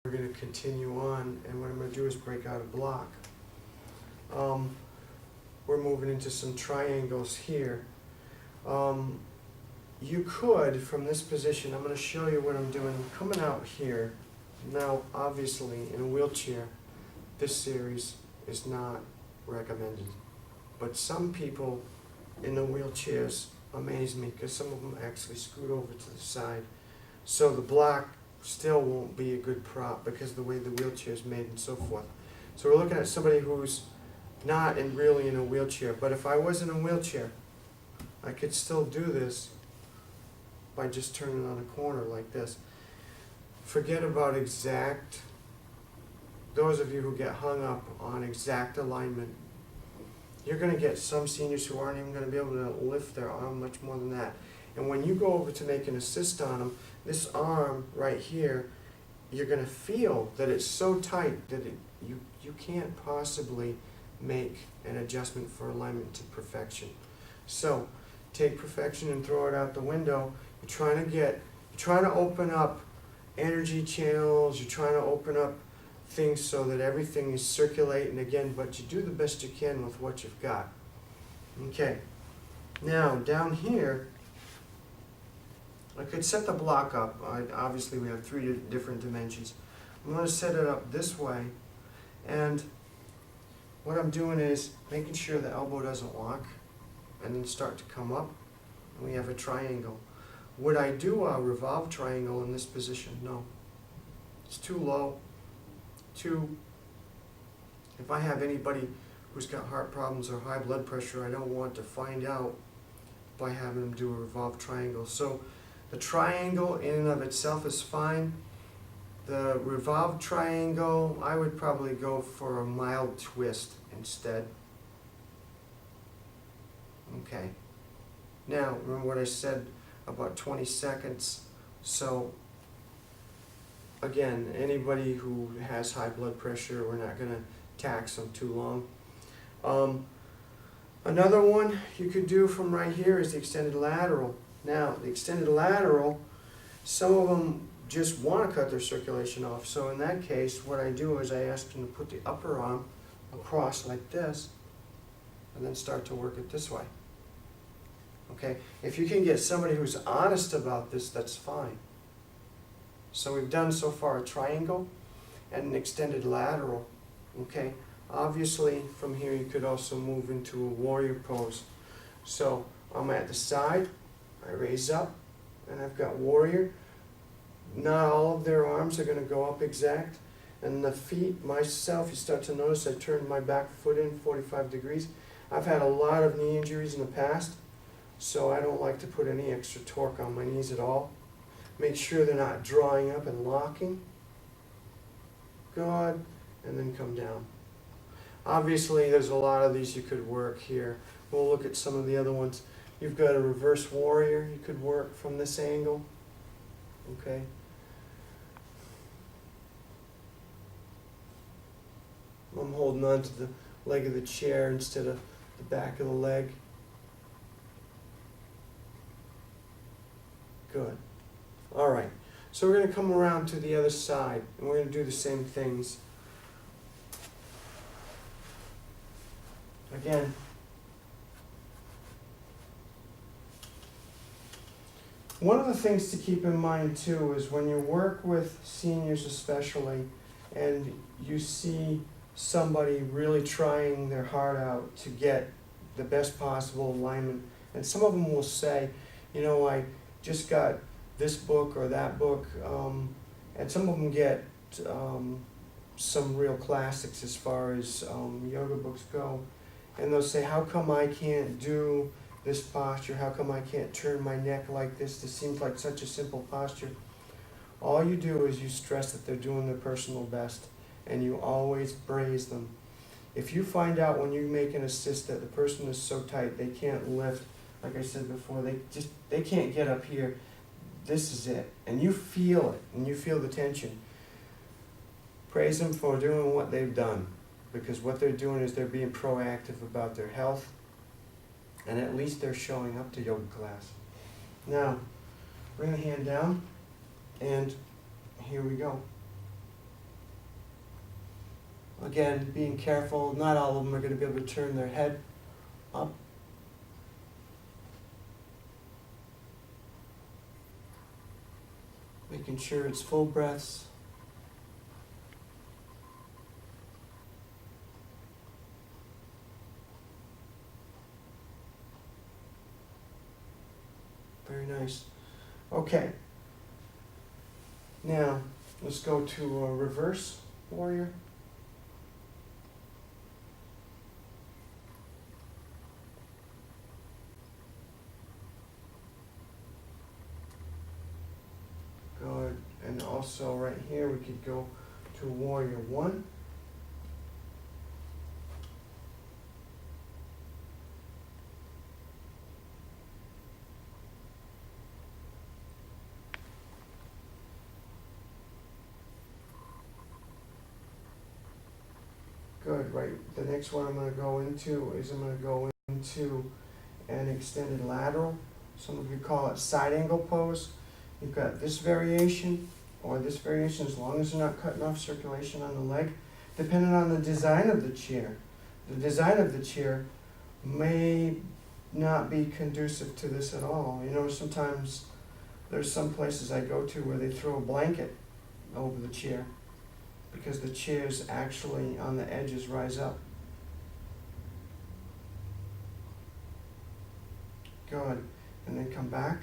We're going to continue on, and what I'm going to do is break out a block. We're moving into some triangles here. You could, from this position, I'm going to show you what I'm doing, coming out here. Now, obviously, in a wheelchair, this series is not recommended. But some people in the wheelchairs amaze me, because some of them actually scoot over to the side. So the block still won't be a good prop because of the way the wheelchair is made and so forth. So we're looking at somebody who's not really in a wheelchair. But if I was in a wheelchair, I could still do this by just turning on a corner like this. Forget about exact. Those of you who get hung up on exact alignment, you're going to get some seniors who aren't even going to be able to lift their arm much more than that. And when you go over to make an assist on them, this arm right here, you're going to feel that it's so tight that you can't possibly make an adjustment for alignment to perfection. So take perfection and throw it out the window. You're trying to open up energy channels, you're trying to open up things so that everything is circulating again, but you do the best you can with what you've got. Okay, now down here, I could set the block up. Obviously we have three different dimensions. I'm going to set it up this way, and what I'm doing is making sure the elbow doesn't lock and then start to come up, and we have a triangle. Would I do a revolve triangle in this position? No. It's too low. If I have anybody who's got heart problems or high blood pressure, I don't want to find out by having them do a revolve triangle. So the triangle in and of itself is fine. The revolve triangle, I would probably go for a mild twist instead. Okay. Now, remember what I said about 20 seconds. So again, anybody who has high blood pressure, we're not going to tax them too long. Another one you could do from right here is the extended lateral. Now, the extended lateral, some of them just want to cut their circulation off. So in that case, what I do is I ask them to put the upper arm across like this, and then start to work it this way. Okay, if you can get somebody who's honest about this, that's fine. So we've done so far a triangle and an extended lateral. Okay, obviously from here you could also move into a warrior pose. So I'm at the side, I raise up, and I've got warrior. Not all of their arms are going to go up exact. And the feet, myself, you start to notice I turned my back foot in 45 degrees. I've had a lot of knee injuries in the past, so I don't like to put any extra torque on my knees at all. Make sure they're not drawing up and locking. Good, and then come down. Obviously, there's a lot of these you could work here. We'll look at some of the other ones. You've got a reverse warrior you could work from this angle. Okay. I'm holding on to the leg of the chair instead of the back of the leg. Good. All right. So we're going to come around to the other side, and we're going to do the same things. Again, one of the things to keep in mind too is when you work with seniors especially, and you see somebody really trying their heart out to get the best possible alignment, and some of them will say, you know, I just got this book or that book, and some of them get some real classics as far as yoga books go, and they'll say, how come I can't do this posture? How come I can't turn my neck like this? This seems like such a simple posture. All you do is you stress that they're doing their personal best, and you always praise them. If you find out when you make an assist that the person is so tight they can't lift, like I said before, they can't get up here, this is it, and you feel it, and you feel the tension. Praise them for doing what they've done, because what they're doing is they're being proactive about their health, and at least they're showing up to yoga class. Now, bring the hand down, and here we go. Again, being careful, not all of them are going to be able to turn their head up. Making sure it's full breaths. Very nice. Okay. Now, let's go to a reverse warrior. Good. And also right here, we could go to warrior one. Good, right. The next one I'm going to go into is I'm going to go into an extended lateral. Some of you call it side angle pose. You've got this variation or this variation as long as you're not cutting off circulation on the leg, depending on the design of the chair. The design of the chair may not be conducive to this at all. You know, sometimes there's some places I go to where they throw a blanket over the chair because the chairs actually on the edges rise up. Good. And then come back.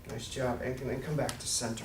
Nice job. And then come back to center.